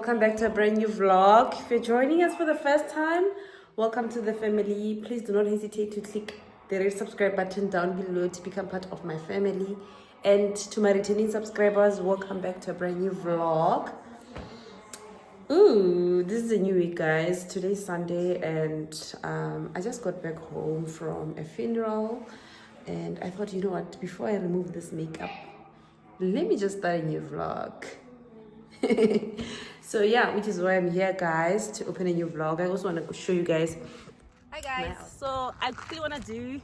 welcome back to a brand new vlog. If you're joining us for the first time, welcome to the family. Please do not hesitate to click the red subscribe button down below to become part of my family. And to my returning subscribers, welcome back to a brand new vlog. Ooh, this is a new week, guys. Today's Sunday and I just got back home from a funeral, and I thought, you know what, before I remove this makeup, let me just start a new vlog. So yeah, which is why I'm here, guys, to open a new vlog. I also want to show you guys. Hi guys, so I quickly want to do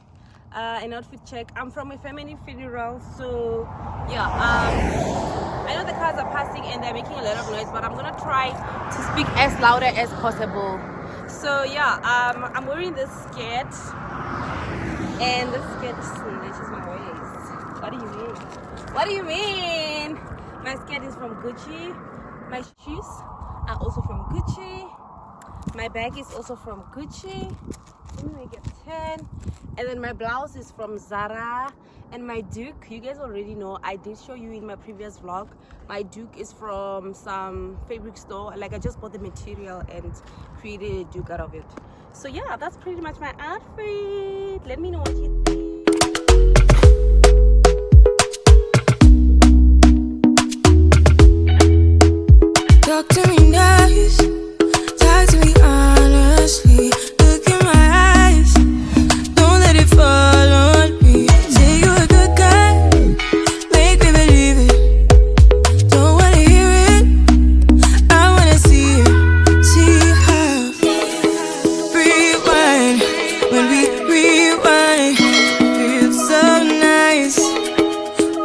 an outfit check. I'm from a family funeral, so yeah, I know the cars are passing and they're making a lot of noise, but I'm gonna try to speak as louder as possible. So yeah, I'm wearing this skirt, and this skirt snatches my waist. What do you mean? What do you mean? My skirt is from Gucci. My shoes are also from Gucci. My bag is also from Gucci. Let me make it 10. And then my blouse is from Zara. And my Duke, you guys already know, I did show you in my previous vlog. My Duke is from some fabric store. Like, I just bought the material and created a Duke out of it. So yeah, that's pretty much my outfit. Let me know what you think. Talk to me nice, talk to me honestly. Look in my eyes, don't let it fall on me. Say you're a good guy, make me believe it. Don't wanna hear it, I wanna see it. See how rewind, when we rewind, feels so nice.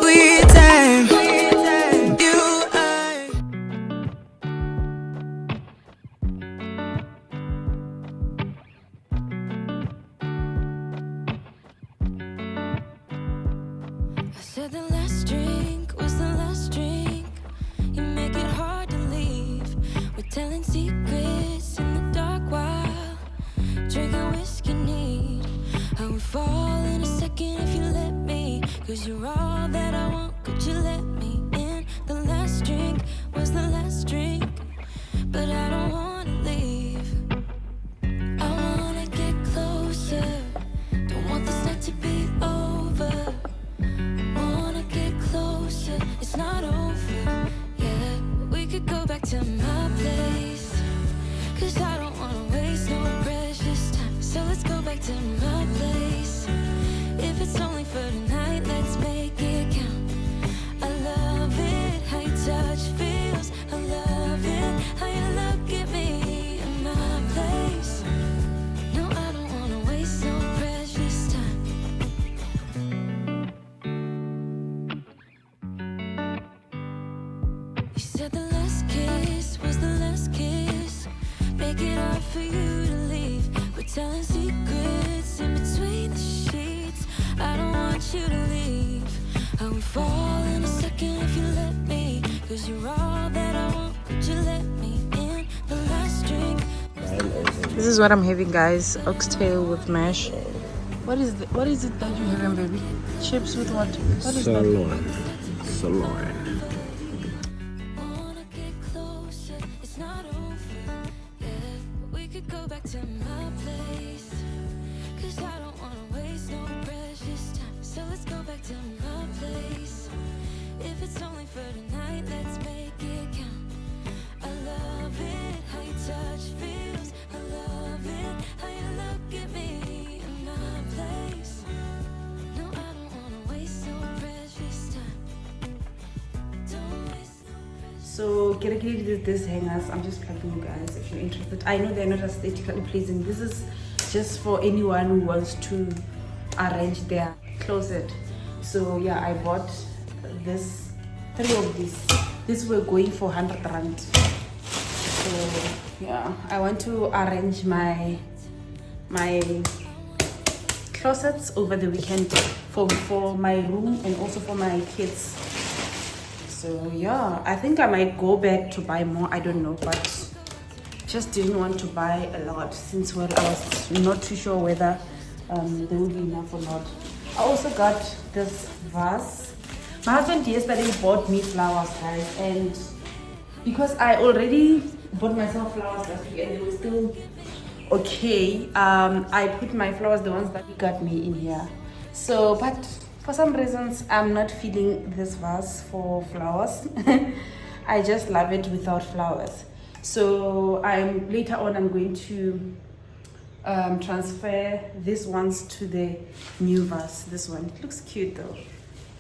We time, you I. I said the last drink was the last drink. You make it hard to leave. We're telling secrets in the dark while drinking whiskey neat. I would fall in a second if you let me, 'cause you're all that I want. Could you let me in? The last drink was the last drink, but I don't wanna leave. I wanna get closer, don't want this night to be over. Wanna get closer, it's not over. Yeah, we could go back to my place, 'cause I don't wanna waste no precious time. So let's go back to my place. If it's only for tonight, let's make it count. I love it, how your touch feels. I love it, how you look at me in my place. No, I don't wanna waste no precious time. You said the last kiss was the last kiss. Make it hard for you to leave. We're telling secrets in between the sheets. I don't want you to leave. I would fall in a second if you let me, 'cause you're all that I want. Could you let me in? The last drink. This is what I'm having, guys. Oxtail with mash. What is it that you're having, baby? Chips with what? What is that? Sirloin. Wanna get closer, it's not over. Yeah, we could go back to my place, 'cause I don't wanna waste no precious time. So let's go back to my place. If it's only for tonight, let's make it count. I love it, how your touch feels. I love it, how you look at me in my place. No, I don't wanna waste no precious time. Don't waste no precious. So get this hangers. I'm just plugging you guys if you're interested. I know they're not aesthetically pleasing. This is just for anyone who wants to arrange their closet. So yeah, I bought this 3 of these. These were going for 100 rand. So yeah, I want to arrange my closets over the weekend for my room and also for my kids. So yeah, I think I might go back to buy more. I don't know, but just didn't want to buy a lot since, well, I was not too sure whether there will be enough or not. I also got this vase. My husband yesterday bought me flowers, guys, and because I already bought myself flowers last week and they were still okay. I put my flowers, the ones that got me, in here. So, but for some reasons, I'm not feeling this vase for flowers. I just love it without flowers. So later on I'm going to transfer these ones to the new vase. This one, it looks cute though.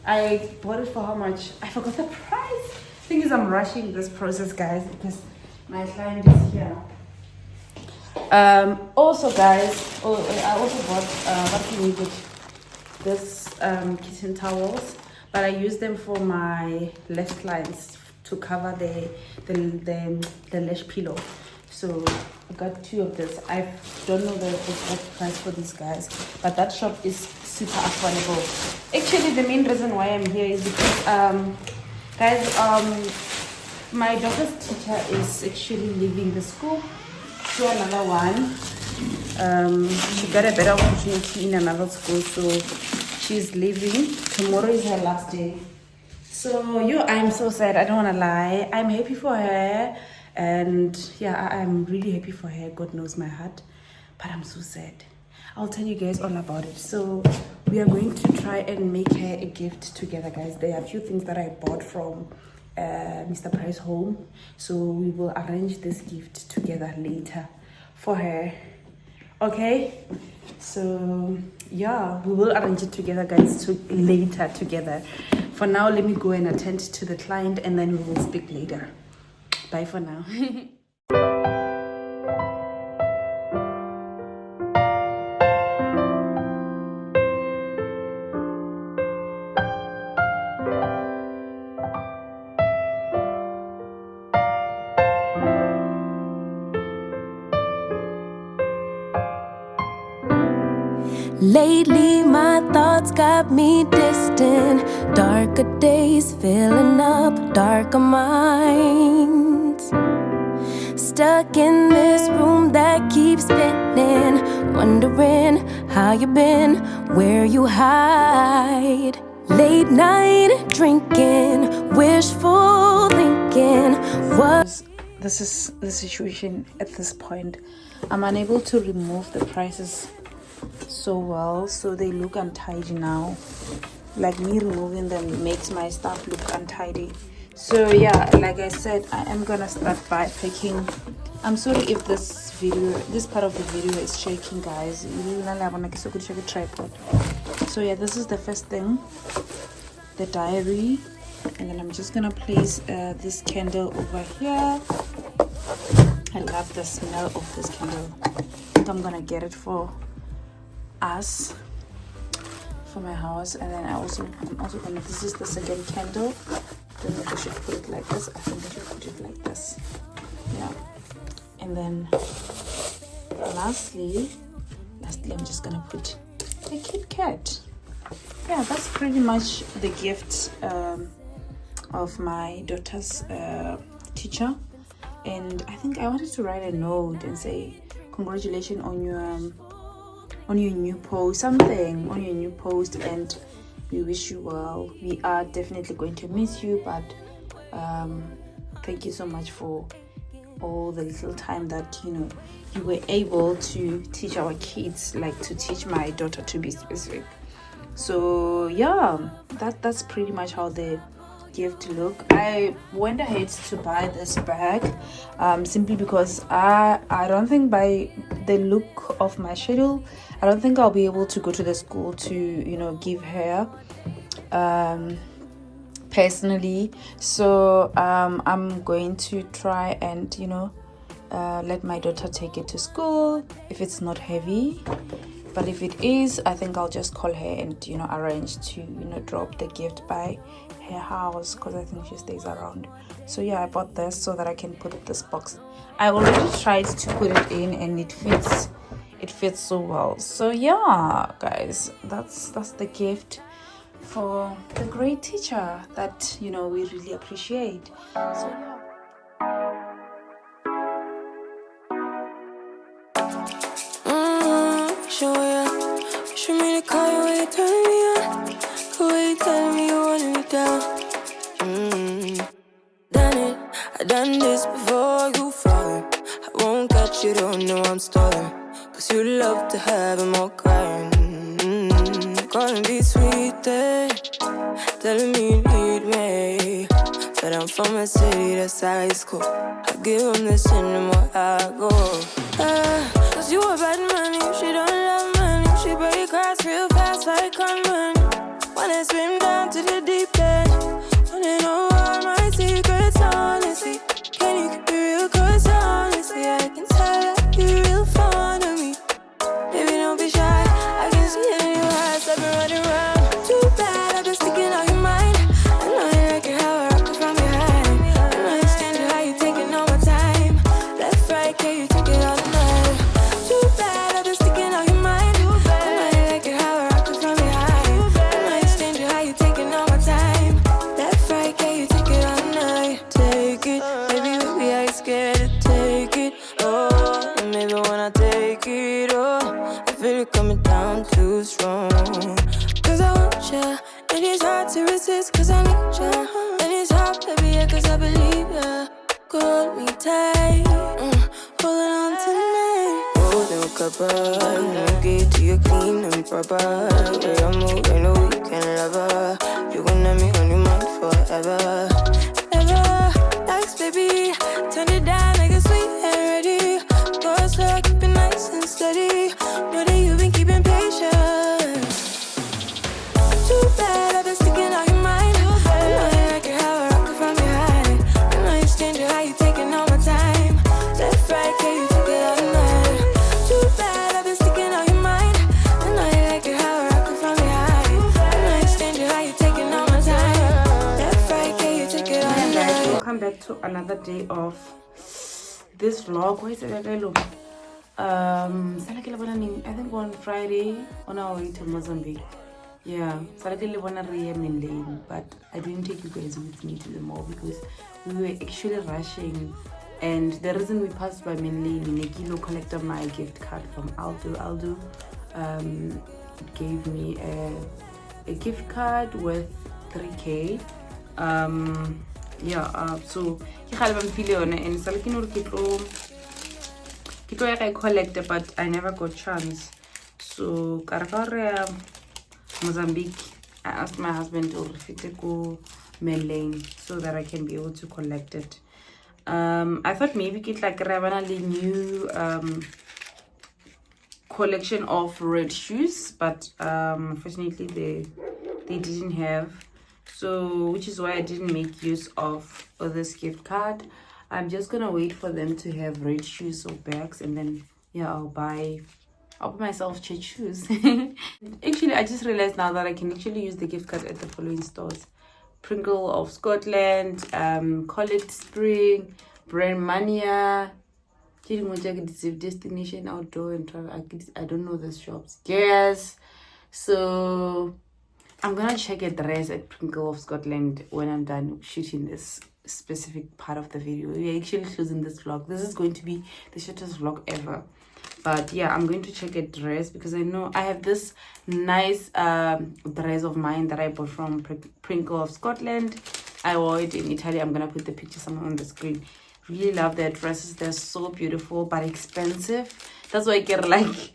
I bought it for how much? I forgot the price. Thing is, I'm rushing this process, guys, because my client is here. Also, guys, I also bought what can you get? This kitchen towels, but I use them for my lash clients to cover the lash pillow. So I got 2 of this. I don't know the exact price for these guys, but that shop is super affordable. Actually, the main reason why I'm here is because guys, my daughter's teacher is actually leaving the school to another one. She got a better opportunity in another school, so she's leaving. Tomorrow is her last day. So I'm so sad. I don't want to lie. I'm happy for her. And yeah, I'm really happy for her. God knows my heart. But I'm so sad. I'll tell you guys all about it. So we are going to try and make her a gift together, guys. There are a few things that I bought from Mr. Price home. So we will arrange this gift together later for her. Okay? So yeah, we will arrange it together, guys, later together. For now, let me go and attend to the client and then we will speak later. Bye for now. Lately, my thoughts got me distant. Darker days filling up darker minds. Stuck in this room that keeps spinning, wondering how you been, where you hide. Late night drinking, wishful thinking. What? This is the situation at this point. I'm unable to remove the prices so well, so they look untidy now. Like me removing them makes my stuff look untidy. So yeah, like I said, I am gonna start by packing. I'm sorry if this part of the video is shaking, guys. Tripod. So yeah, this is the first thing, the diary, and then I'm just gonna place this candle over here. I love the smell of this candle. I think I'm gonna get it for us, for my house. And then I'm also gonna, this is the second candle. I don't know if I should put it like this. I think I should put it like this. Yeah. And then lastly I'm just gonna put a Kit Kat. Yeah, that's pretty much the gift of my daughter's teacher. And I think I wanted to write a note and say congratulations on your new post, something on your new post, and we wish you well. We are definitely going to miss you, but thank you so much for all the little time that you were able to teach our kids, like to teach my daughter, to be specific. So yeah, that's pretty much how the gift look. I went ahead to buy this bag simply because I don't think, by the look of my schedule, I don't think I'll be able to go to the school to give her personally. So I'm going to try and let my daughter take it to school if it's not heavy. But if it is, I think I'll just call her and arrange to drop the gift by her house, because I think she stays around. So yeah, I bought this so that I can put this box. I already tried to put it in and it fits so well. So yeah, guys, that's the gift for the great teacher that we really appreciate. So yeah. Show me the call you when you turn me on. Cool way you telling me you want me down. Done it, I done you don't know I'm stalling. Cause you love to have him all crying. Calling me sweet, telling me you need me. But I'm from a city that's high school. I give him this and the more I go. Cause you a bad money, she don't love money. She break grass real fast like conman. Wanna swim down to the deep end. Wanna know all my secrets, honestly. Can you keep it real? Cause honestly, I can tell that you're real fond of me. Baby, don't be shy. I can see it in your eyes. I've been running around. Too bad, I've been sticking on your mind. I know you like it how I rock it from behind. I know you stand it how you taking all my time. Left, right, can you take it all night? Too bad, I've been sticking on your mind. I know you like it how I rock it from behind. I know you stand it how you taking all my time. Left, right, can you take it all night? Take it, baby, baby, I ain't scared to take it. Oh, and maybe when I take it, oh, I feel it coming down too strong. Cause I want ya, and it's hard to resist. Cause I need ya, and it's hard, baby, yeah, cause I believe ya. Hold me tight, holding on tonight. Holding a couple, get to you clean and proper. Way I move, ain't no weekend lover. You gon' have me on your mind forever, ever. Thanks, baby, turn it down like a sweet and ready. Go slow, keep it nice and steady. Know that you've been keeping patience. Too bad I've been sticking on your mind. I know you like it how I rock it from behind. I know you stand it how you taking all my time. Left, right, can you take it all night? Too bad I've been sticking on your mind. I know you like it how I rock it from behind. I know you stand it how you taking all my time. Left, right, can you take it all Hi guys, night? welcome back to another day of this vlog. Where is it? I think on Friday on our way to Mozambique. Yeah, but I didn't take you guys with me to the mall because we were actually rushing. And the reason we passed by Minlane, Nekilo collected my gift card from Aldo gave me a gift card worth 3K. So I'm feeling and so I collected, but I never got chance. So Mozambique, I asked my husband to go Lane so that I can be able to collect it. I thought maybe get like a new collection of red shoes, but unfortunately they didn't have, so which is why I didn't make use of this gift card. I'm just gonna wait for them to have red shoes or bags, and then yeah, I'll buy myself church shoes. Actually, I just realized now that I can actually use the gift card at the following stores: Pringle of Scotland, College Spring, Brand Mania, Destination Outdoor and Travel. I don't know the shops. Yes. So I'm gonna check a dress at Pringle of Scotland when I'm done shooting this specific part of the video. We're actually closing this vlog. This is going to be the shortest vlog ever. But yeah, I'm going to check a dress because I know I have this nice dress of mine that I bought from Pringle of Scotland. I wore it in Italy. I'm gonna put the picture somewhere on the screen. Really love their dresses. They're so beautiful but expensive. That's why I get like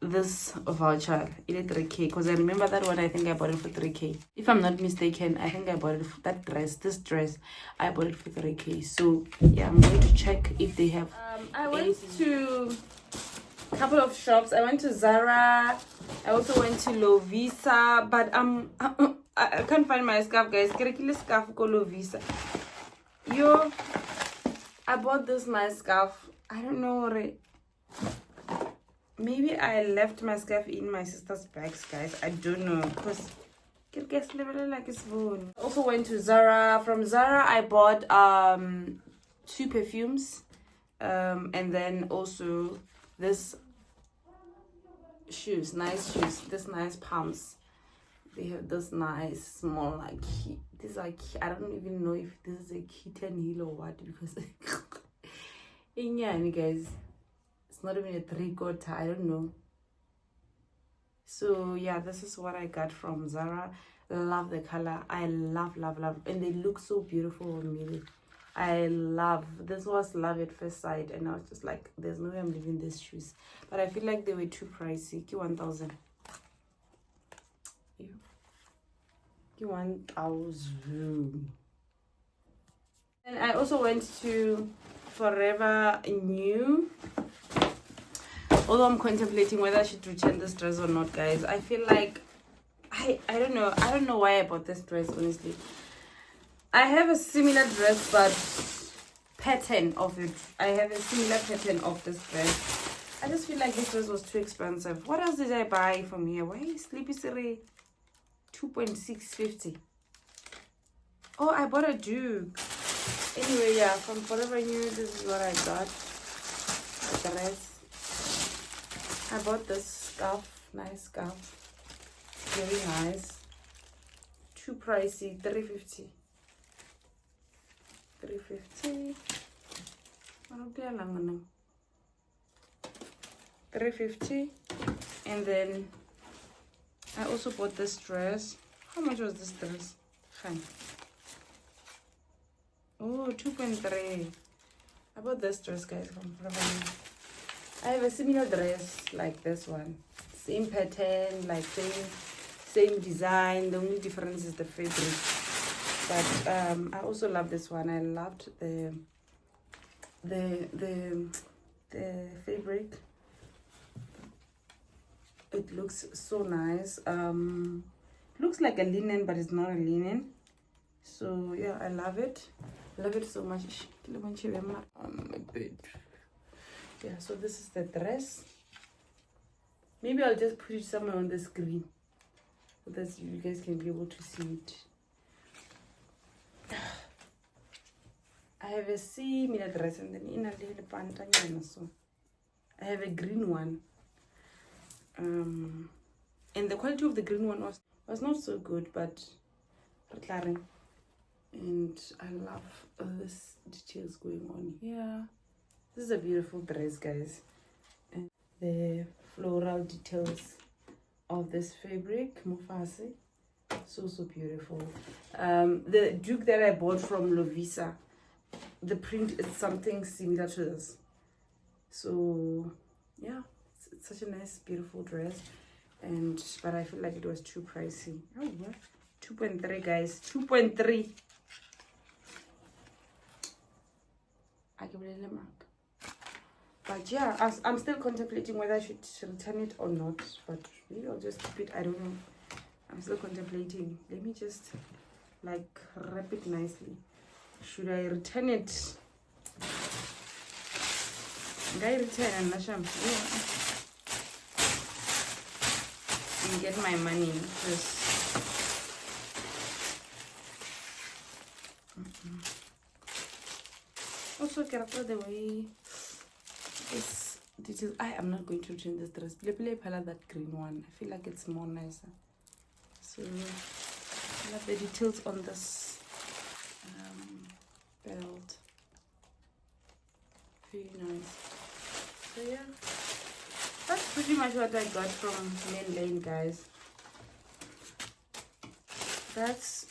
this voucher 3K, because I remember that one. I think I bought it for 3K, if I'm not mistaken. I think I bought it for that dress. This dress I bought it for 3K. So yeah, I'm going to check if they have I went to a couple of shops. I went to Zara, I also went to Lovisa, but I can't find my scarf, guys. Scarf called Lovisa. Yo, I bought this my scarf. I don't know what it, maybe I left my scarf in my sister's bags, guys. I don't know, because it gets like it's phone. Also went to Zara. From Zara I bought 2 perfumes, and then also this shoes, nice shoes, this nice pumps. They have this nice small, like, this like, I don't even know if this is a kitten heel or what, because yeah, guys, it's not even a 3/4, I don't know. So yeah, this is what I got from Zara. Love the color. I love, and they look so beautiful on me. I love, this was love at first sight, and I was just like, there's no way I'm leaving these shoes. But I feel like they were too pricey. 1,000. 1,000. And I also went to Forever New. Although I'm contemplating whether I should return this dress or not, guys. I feel like I don't know why I bought this dress, honestly. I have a similar dress, but pattern of it. I have a similar pattern of this dress. I just feel like this dress was too expensive. What else did I buy from here? Why is Sleepy City 2.650? Oh, I bought a Duke. Anyway, yeah, from Forever New, this is what I got. The dress. I bought this scarf, nice scarf. Very nice. Too pricey, 350. 350. 350. And then I also bought this dress. How much was this dress? Oh, 2.3. I bought this dress, guys, from Forever. I have a similar dress like this one. Same pattern, like same design. The only difference is the fabric. But I also love this one. I loved the fabric. It looks so nice. Looks like a linen, but it's not a linen. So yeah, I love it. Love it so much. My bed. Yeah, so this is the dress. Maybe I'll just put it somewhere on the screen so that you guys can be able to see it. I have a similar dress and then in a little pantanya. So I have a green one. And the quality of the green one was not so good, but and I love this details going on here. This is a beautiful dress, guys. And the floral details of this fabric, mufasi, so beautiful. The Duke that I bought from Lovisa, the print is something similar to this. So yeah, it's such a nice, beautiful dress. But I feel like it was too pricey. Oh yeah, 2.3, guys, 2.3. I can really mark. But yeah, I'm still contemplating whether I should return it or not. But maybe I'll just keep it. I don't know. I'm still contemplating. Let me just like wrap it nicely. Should I return it? I return and get my money. Just also careful the way this detail. I am not going to return this dress. Play that green one. I feel like it's more nicer. So I love the details on this belt. Very nice. So yeah, that's pretty much what I got from Main Lane, guys. That's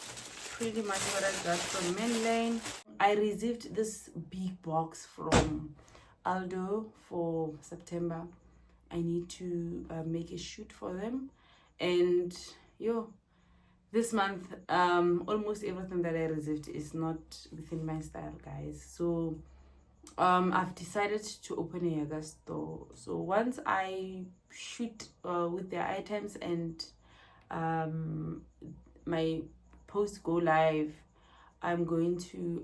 pretty much what I got from Main Lane. I received this big box from Aldo for September. I need to make a shoot for them, and this month almost everything that I received is not within my style, guys. So I've decided to open a Yaga store. So once I shoot with their items and my post go live, I'm going to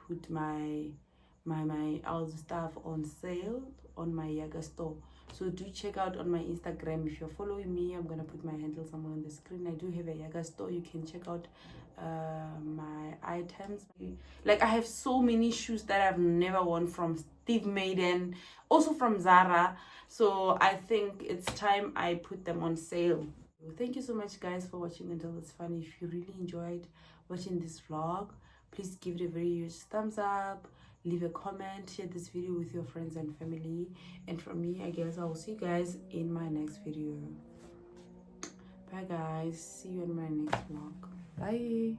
put my all the stuff on sale on my Yaga store. So do check out on my Instagram. If you're following me, I'm gonna put my handle somewhere on the screen. I do have a Yaga store. You can check out my items. Like, I have so many shoes that I've never worn from Steve Madden, also from Zara. So I think it's time I put them on sale. Thank you so much, guys, for watching until this fun. If you really enjoyed watching this vlog, please give it a very huge thumbs up, leave a comment, share this video with your friends and family. And from me, I guess I will see you guys in my next video. Bye guys, see you in my next vlog. Bye.